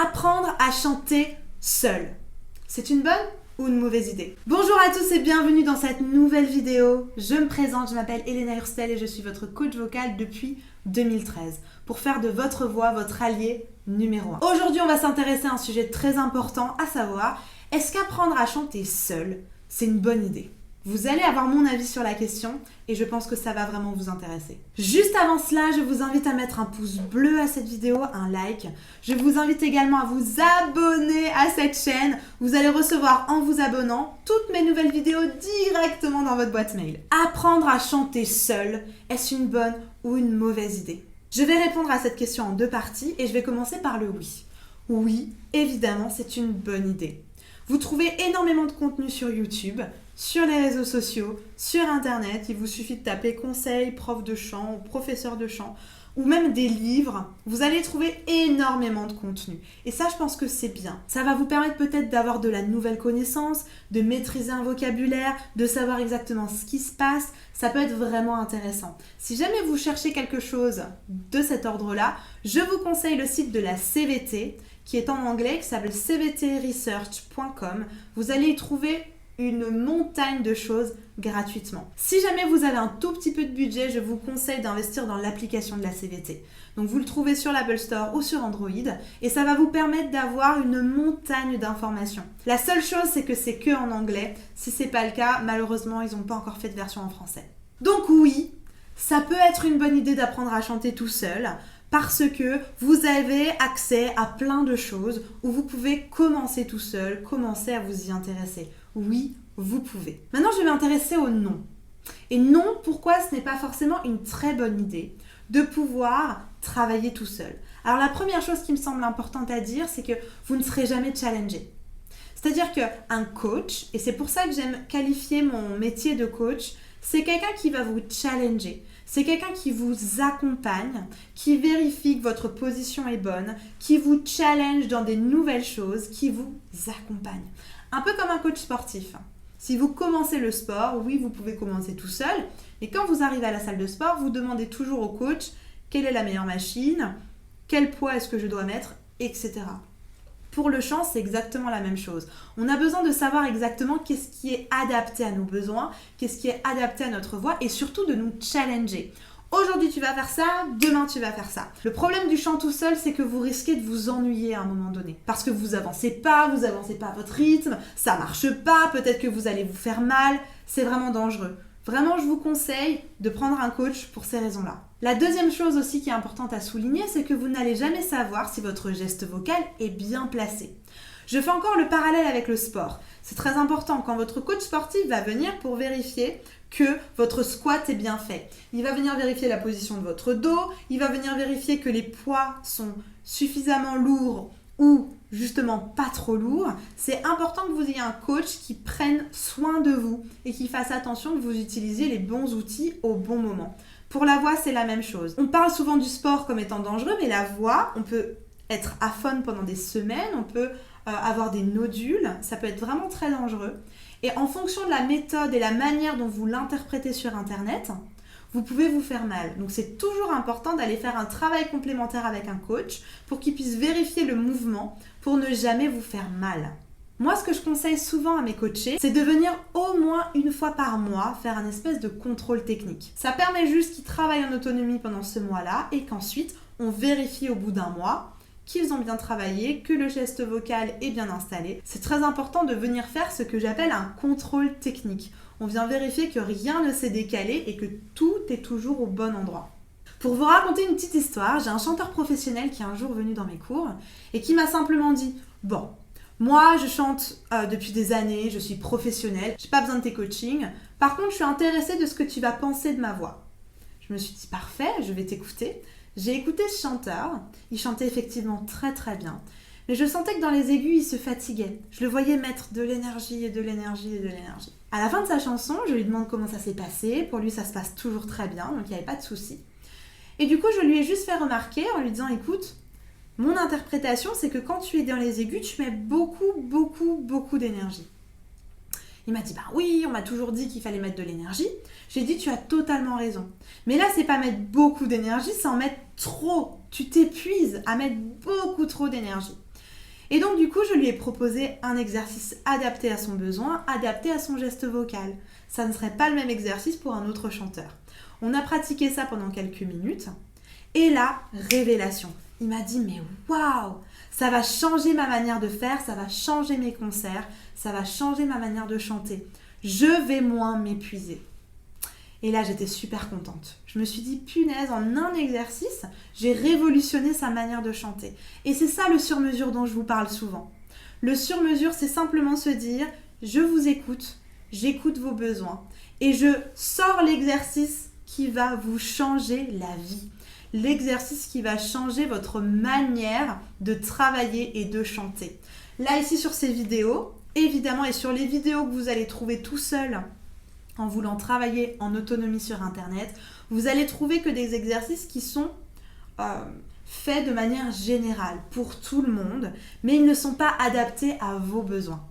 Apprendre à chanter seul. C'est une bonne ou une mauvaise idée? Bonjour à tous et bienvenue dans cette nouvelle vidéo. Je me présente, je m'appelle Elena Hurstel et je suis votre coach vocal depuis 2013 pour faire de votre voix votre allié numéro 1. Aujourd'hui, on va s'intéresser à un sujet très important, à savoir, est-ce qu'apprendre à chanter seul, c'est une bonne idée? Vous allez avoir mon avis sur la question et je pense que ça va vraiment vous intéresser. Juste avant cela, je vous invite à mettre un pouce bleu à cette vidéo, un like. Je vous invite également à vous abonner à cette chaîne. Vous allez recevoir en vous abonnant toutes mes nouvelles vidéos directement dans votre boîte mail. Apprendre à chanter seul, est-ce une bonne ou une mauvaise idée? Je vais répondre à cette question en deux parties et je vais commencer par le oui. Oui, évidemment, c'est une bonne idée. Vous trouvez énormément de contenu sur YouTube, sur les réseaux sociaux, sur Internet. Il vous suffit de taper conseil, prof de chant ou professeur de chant ou même des livres. Vous allez trouver énormément de contenu. Et ça, je pense que c'est bien. Ça va vous permettre peut-être d'avoir de la nouvelle connaissance, de maîtriser un vocabulaire, de savoir exactement ce qui se passe. Ça peut être vraiment intéressant. Si jamais vous cherchez quelque chose de cet ordre-là, je vous conseille le site de la CVT, qui est en anglais, qui s'appelle cvtresearch.com. Vous allez y trouver une montagne de choses gratuitement. Si jamais vous avez un tout petit peu de budget, je vous conseille d'investir dans l'application de la CVT. Donc vous le trouvez sur l'Apple Store ou sur Android et ça va vous permettre d'avoir une montagne d'informations. La seule chose, c'est que c'est que en anglais. Si c'est pas le cas, malheureusement, ils n'ont pas encore fait de version en français. Donc oui, ça peut être une bonne idée d'apprendre à chanter tout seul, parce que vous avez accès à plein de choses où vous pouvez commencer tout seul, commencer à vous y intéresser. Oui, vous pouvez. Maintenant, je vais m'intéresser au non. Et non, pourquoi ce n'est pas forcément une très bonne idée de pouvoir travailler tout seul. Alors la première chose qui me semble importante à dire, c'est que vous ne serez jamais challengé. C'est-à-dire qu'un coach, et c'est pour ça que j'aime qualifier mon métier de coach, c'est quelqu'un qui va vous challenger. C'est quelqu'un qui vous accompagne, qui vérifie que votre position est bonne, qui vous challenge dans des nouvelles choses, qui vous accompagne. Un peu comme un coach sportif. Si vous commencez le sport, oui, vous pouvez commencer tout seul, mais quand vous arrivez à la salle de sport, vous demandez toujours au coach quelle est la meilleure machine, quel poids est-ce que je dois mettre, etc. Pour le chant, c'est exactement la même chose. On a besoin de savoir exactement qu'est-ce qui est adapté à nos besoins, qu'est-ce qui est adapté à notre voix et surtout de nous challenger. Aujourd'hui, tu vas faire ça, demain, tu vas faire ça. Le problème du chant tout seul, c'est que vous risquez de vous ennuyer à un moment donné. Parce que vous avancez pas à votre rythme, ça marche pas, peut-être que vous allez vous faire mal. C'est vraiment dangereux. Vraiment, je vous conseille de prendre un coach pour ces raisons-là. La deuxième chose aussi qui est importante à souligner, c'est que vous n'allez jamais savoir si votre geste vocal est bien placé. Je fais encore le parallèle avec le sport. C'est très important quand votre coach sportif va venir pour vérifier que votre squat est bien fait. Il va venir vérifier la position de votre dos, il va venir vérifier que les poids sont suffisamment lourds ou justement pas trop lourds. C'est important que vous ayez un coach qui prenne soin de vous et qui fasse attention que vous utilisiez les bons outils au bon moment. Pour la voix, c'est la même chose. On parle souvent du sport comme étant dangereux, mais la voix, on peut être aphone pendant des semaines, on peut avoir des nodules, ça peut être vraiment très dangereux. Et en fonction de la méthode et la manière dont vous l'interprétez sur Internet, vous pouvez vous faire mal. Donc c'est toujours important d'aller faire un travail complémentaire avec un coach pour qu'il puisse vérifier le mouvement pour ne jamais vous faire mal. Moi, ce que je conseille souvent à mes coachés, c'est de venir au moins une fois par mois faire un espèce de contrôle technique. Ça permet juste qu'ils travaillent en autonomie pendant ce mois-là et qu'ensuite, on vérifie au bout d'un mois qu'ils ont bien travaillé, que le geste vocal est bien installé. C'est très important de venir faire ce que j'appelle un contrôle technique. On vient vérifier que rien ne s'est décalé et que tout est toujours au bon endroit. Pour vous raconter une petite histoire, j'ai un chanteur professionnel qui est un jour venu dans mes cours et qui m'a simplement dit « Bon, moi je chante depuis des années, je suis professionnel, j'ai pas besoin de tes coachings. Par contre, je suis intéressée de ce que tu vas penser de ma voix. » Je me suis dit « Parfait, je vais t'écouter. » J'ai écouté ce chanteur, il chantait effectivement très très bien, mais je sentais que dans les aigus, il se fatiguait. Je le voyais mettre de l'énergie et de l'énergie et de l'énergie. À la fin de sa chanson, je lui demande comment ça s'est passé. Pour lui, ça se passe toujours très bien, donc il n'y avait pas de souci. Et du coup, je lui ai juste fait remarquer en lui disant « Écoute, mon interprétation, c'est que quand tu es dans les aigus, tu mets beaucoup d'énergie. » Il m'a dit, bah oui, on m'a toujours dit qu'il fallait mettre de l'énergie. J'ai dit, tu as totalement raison. Mais là, c'est pas mettre beaucoup d'énergie, c'est en mettre trop. Tu t'épuises à mettre beaucoup trop d'énergie. Et donc du coup, je lui ai proposé un exercice adapté à son besoin, adapté à son geste vocal. Ça ne serait pas le même exercice pour un autre chanteur. On a pratiqué ça pendant quelques minutes. Et là, révélation. Il m'a dit, mais waouh, ça va changer ma manière de faire, ça va changer mes concerts, ça va changer ma manière de chanter. Je vais moins m'épuiser. Et là, j'étais super contente. Je me suis dit, punaise, en un exercice, j'ai révolutionné sa manière de chanter. Et c'est ça le sur-mesure dont je vous parle souvent. Le sur-mesure, c'est simplement se dire, je vous écoute, j'écoute vos besoins et je sors l'exercice qui va vous changer la vie. L'exercice qui va changer votre manière de travailler et de chanter. Là, ici, sur ces vidéos, évidemment, et sur les vidéos que vous allez trouver tout seul en voulant travailler en autonomie sur Internet, vous allez trouver que des exercices qui sont faits de manière générale pour tout le monde, mais ils ne sont pas adaptés à vos besoins.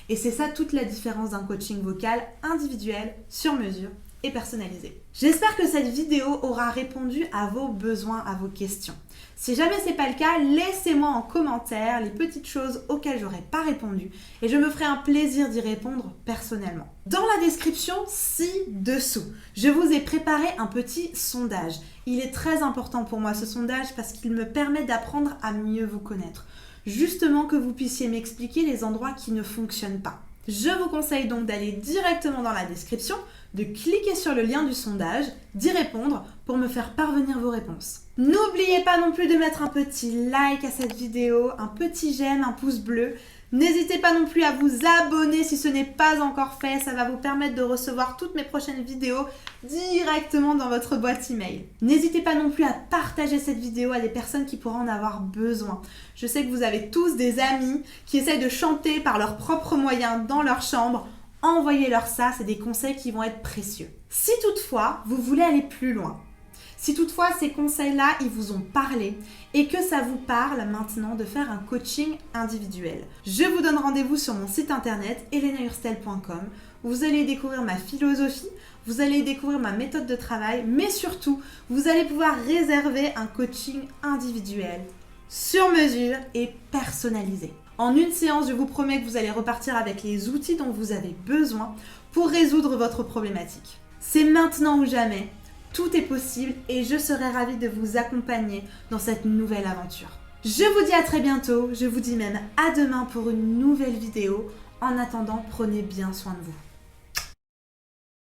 Et c'est ça toute la différence d'un coaching vocal individuel, sur mesure et personnalisé. J'espère que cette vidéo aura répondu à vos besoins, à vos questions. Si jamais ce n'est pas le cas, laissez-moi en commentaire les petites choses auxquelles j'aurais pas répondu et je me ferai un plaisir d'y répondre personnellement. Dans la description ci-dessous, je vous ai préparé un petit sondage. Il est très important pour moi ce sondage parce qu'il me permet d'apprendre à mieux vous connaître. Justement que vous puissiez m'expliquer les endroits qui ne fonctionnent pas. Je vous conseille donc d'aller directement dans la description, de cliquer sur le lien du sondage, d'y répondre pour me faire parvenir vos réponses. N'oubliez pas non plus de mettre un petit like à cette vidéo, un petit j'aime, un pouce bleu. N'hésitez pas non plus à vous abonner si ce n'est pas encore fait, ça va vous permettre de recevoir toutes mes prochaines vidéos directement dans votre boîte email. N'hésitez pas non plus à partager cette vidéo à des personnes qui pourraient en avoir besoin. Je sais que vous avez tous des amis qui essayent de chanter par leurs propres moyens dans leur chambre. Envoyez-leur ça, c'est des conseils qui vont être précieux. Si toutefois, vous voulez aller plus loin, si toutefois ces conseils-là, ils vous ont parlé et que ça vous parle maintenant de faire un coaching individuel, je vous donne rendez-vous sur mon site internet elenahurstel.com. Vous allez découvrir ma philosophie, vous allez découvrir ma méthode de travail, mais surtout, vous allez pouvoir réserver un coaching individuel, sur mesure et personnalisé. En une séance, je vous promets que vous allez repartir avec les outils dont vous avez besoin pour résoudre votre problématique. C'est maintenant ou jamais. Tout est possible et je serai ravie de vous accompagner dans cette nouvelle aventure. Je vous dis à très bientôt, je vous dis même à demain pour une nouvelle vidéo. En attendant, prenez bien soin de vous.